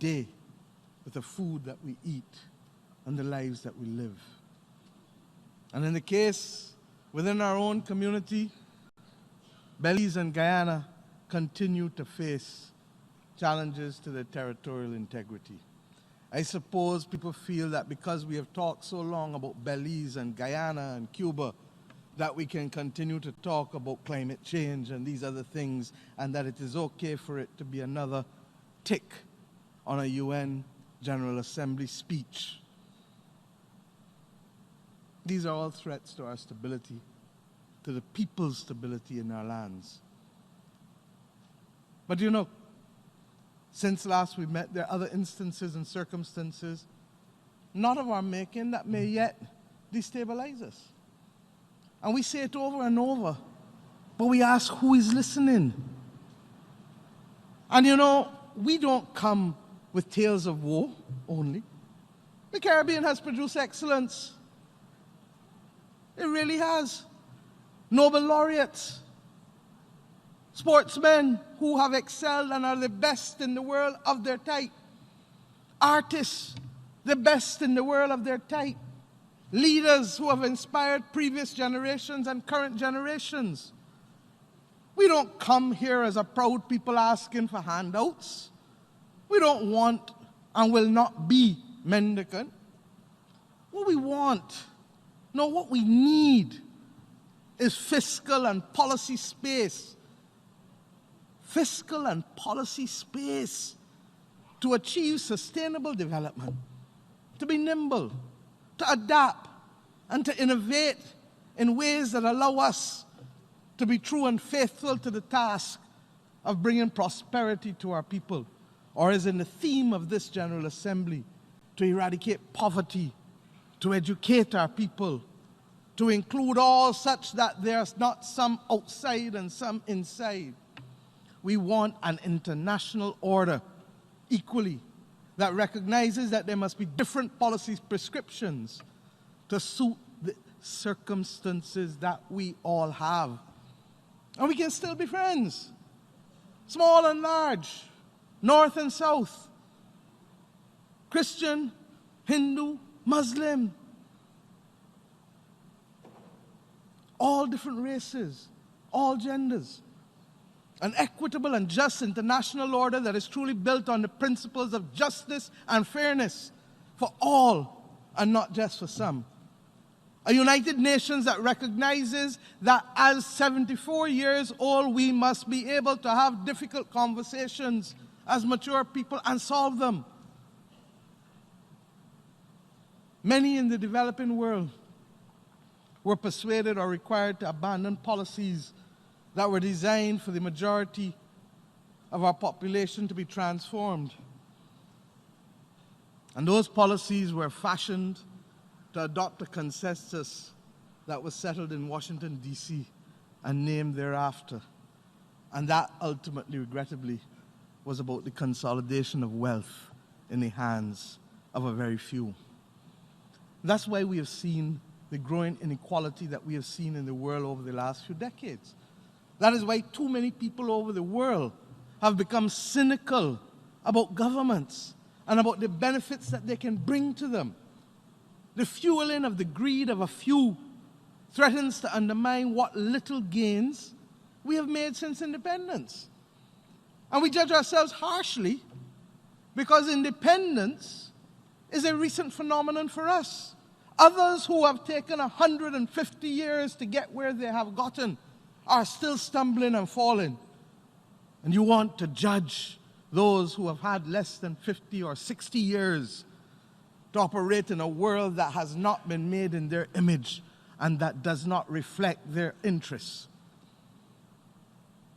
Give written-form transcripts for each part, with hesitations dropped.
day with the food that we eat and the lives that we live. And in the case within our own community, Belize and Guyana continue to face challenges to their territorial integrity. I suppose people feel that because we have talked so long about Belize and Guyana and Cuba, that we can continue to talk about climate change and these other things, and that it is okay for it to be another tick on a UN General Assembly speech. These are all threats to our stability, to the people's stability in our lands. But you know, since last we met, there are other instances and circumstances, not of our making, that may yet destabilize us. And we say it over and over, but we ask who is listening. And you know, we don't come with tales of woe only. The Caribbean has produced excellence. It really has. Nobel laureates, sportsmen who have excelled and are the best in the world of their type, artists, the best in the world of their type, leaders who have inspired previous generations and current generations. We don't come here as a proud people asking for handouts. We don't want and will not be mendicant. What we want, no, what we need is fiscal and policy space. Fiscal and policy space to achieve sustainable development, to be nimble, to adapt, and to innovate in ways that allow us to be true and faithful to the task of bringing prosperity to our people, or as in the theme of this General Assembly, to eradicate poverty, to educate our people, to include all such that there's not some outside and some inside. We want an international order equally that recognizes that there must be different policy prescriptions to suit the circumstances that we all have. And we can still be friends, small and large, north and south, Christian, Hindu, Muslim, all different races, all genders. An equitable and just international order that is truly built on the principles of justice and fairness for all and not just for some. A United Nations that recognizes that as 74 years old, we must be able to have difficult conversations as mature people and solve them. Many in the developing world were persuaded or required to abandon policies that were designed for the majority of our population to be transformed. And those policies were fashioned to adopt a consensus that was settled in Washington, D.C. and named thereafter. And that ultimately, regrettably, was about the consolidation of wealth in the hands of a very few. That's why we have seen the growing inequality that we have seen in the world over the last few decades. That is why too many people over the world have become cynical about governments and about the benefits that they can bring to them. The fueling of the greed of a few threatens to undermine what little gains we have made since independence. And we judge ourselves harshly because independence is a recent phenomenon for us. Others who have taken 150 years to get where they have gotten are still stumbling and falling. And you want to judge those who have had less than 50 or 60 years to operate in a world that has not been made in their image and that does not reflect their interests.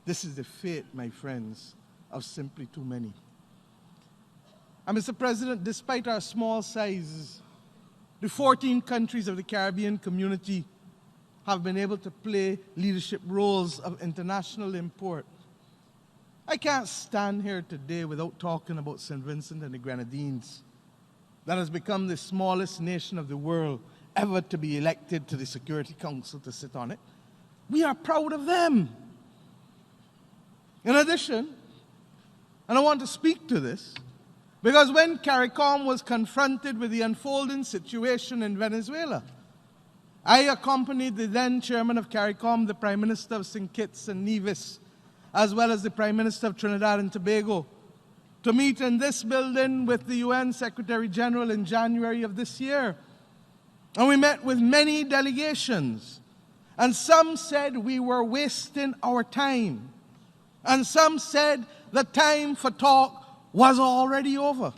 This is the fate, my friends, of simply too many. And Mr. President, despite our small size, the 14 countries of the Caribbean community have been able to play leadership roles of international import. I can't stand here today without talking about St. Vincent and the Grenadines, that has become the smallest nation of the world ever to be elected to the Security Council to sit on it. We are proud of them. In addition, and I want to speak to this, Because when CARICOM was confronted with the unfolding situation in Venezuela, I accompanied the then chairman of CARICOM, the Prime Minister of St. Kitts and Nevis, as well as the Prime Minister of Trinidad and Tobago, to meet in this building with the UN Secretary General in January of this year. And we met with many delegations. And some said we were wasting our time. And some said the time for talk was already over.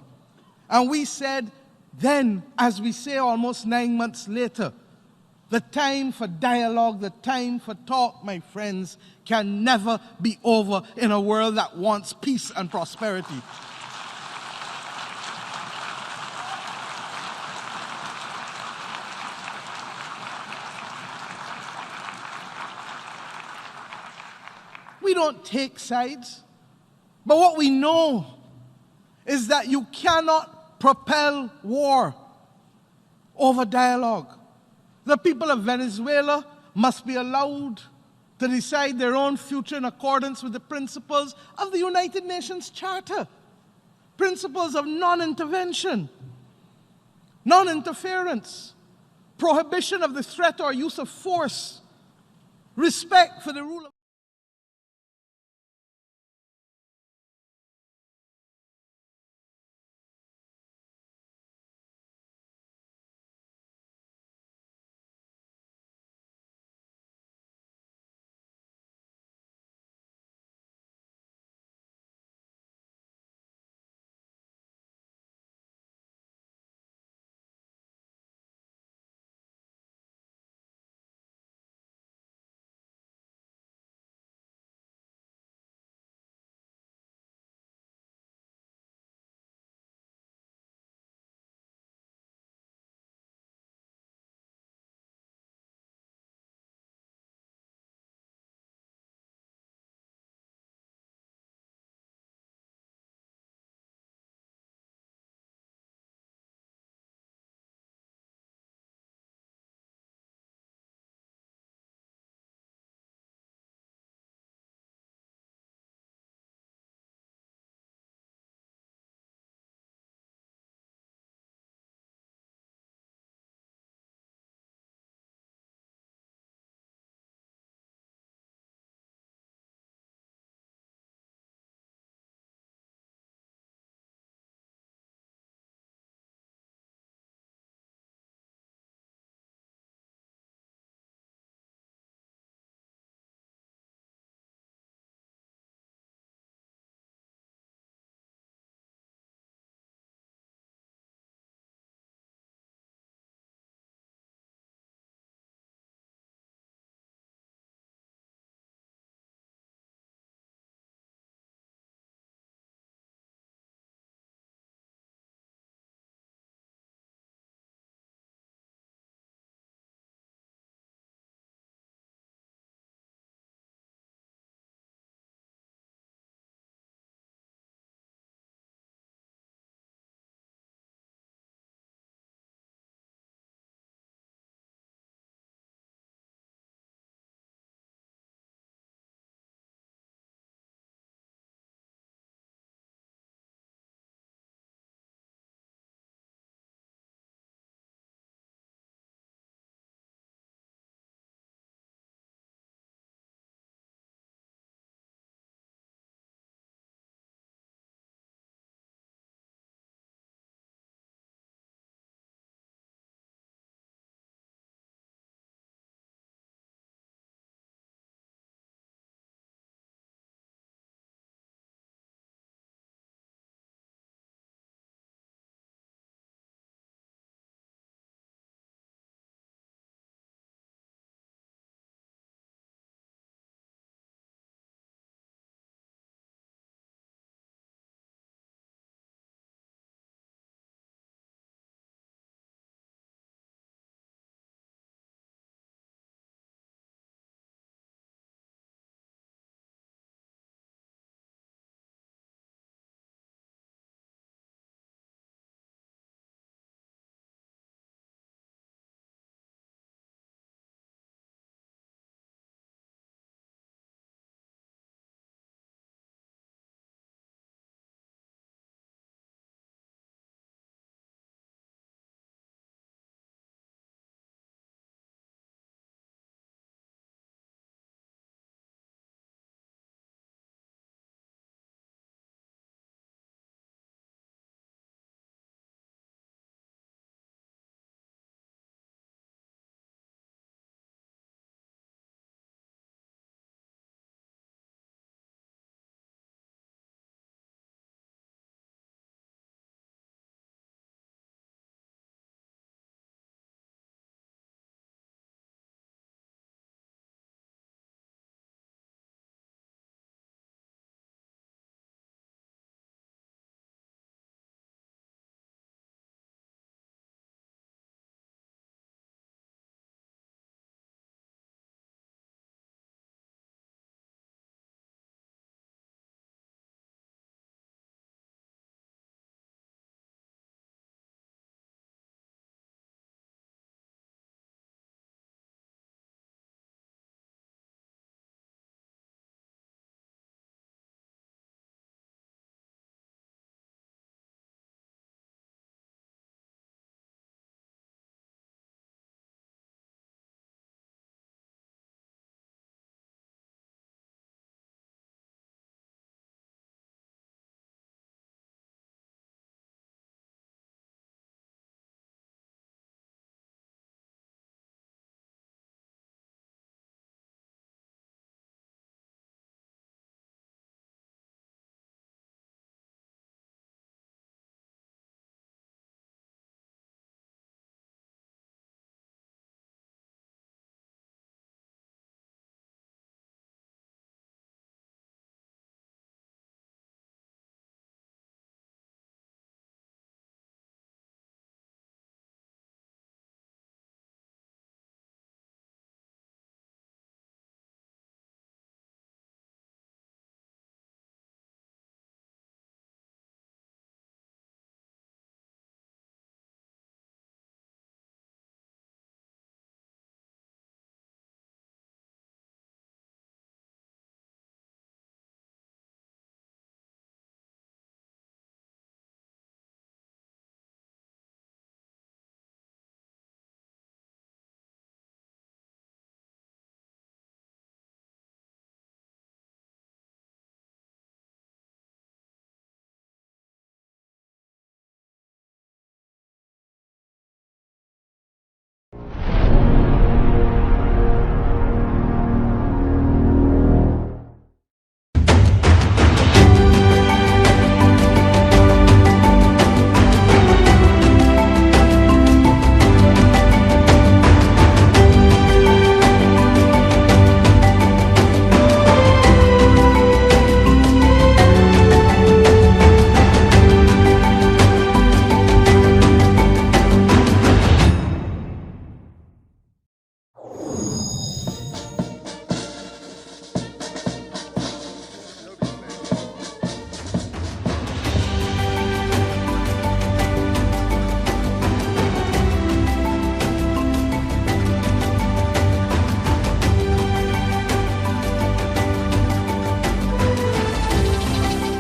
And we said then, as we say almost 9 months later, the time for dialogue, the time for talk, my friends, can never be over in a world that wants peace and prosperity. We don't take sides, but what we know is that you cannot propel war over dialogue. The people of Venezuela must be allowed to decide their own future in accordance with the principles of the United Nations Charter, principles of non-intervention, non-interference, prohibition of the threat or use of force, respect for the rule of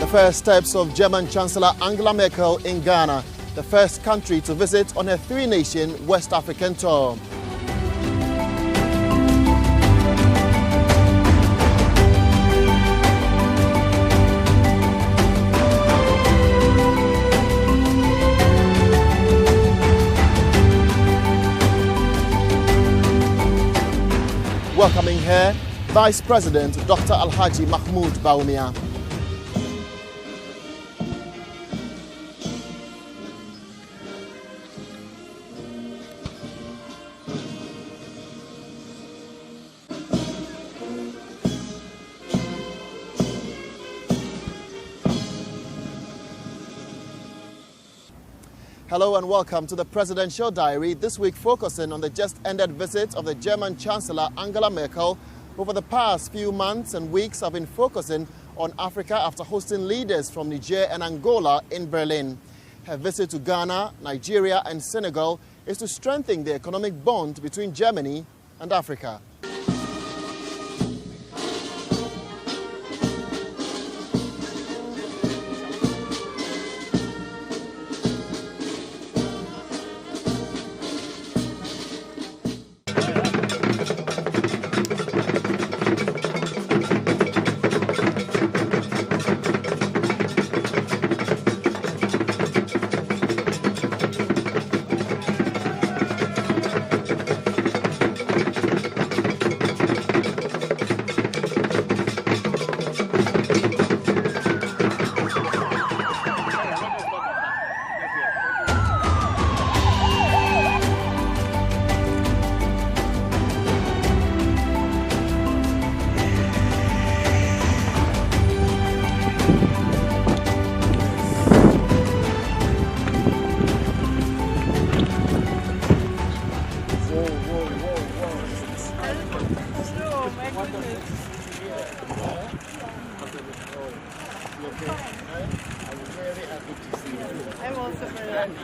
first steps of German Chancellor Angela Merkel in Ghana, the first country to visit on her three-nation West African tour. Welcoming her, Vice President Dr. Alhaji Mahmoud Bawumia. Hello and welcome to the Presidential Diary, this week focusing on the just-ended visit of the German Chancellor Angela Merkel. Over the past few months and weeks, have been focusing on Africa after hosting leaders from Niger and Angola in Berlin. Her visit to Ghana, Nigeria and Senegal is to strengthen the economic bond between Germany and Africa. I'm also very happy.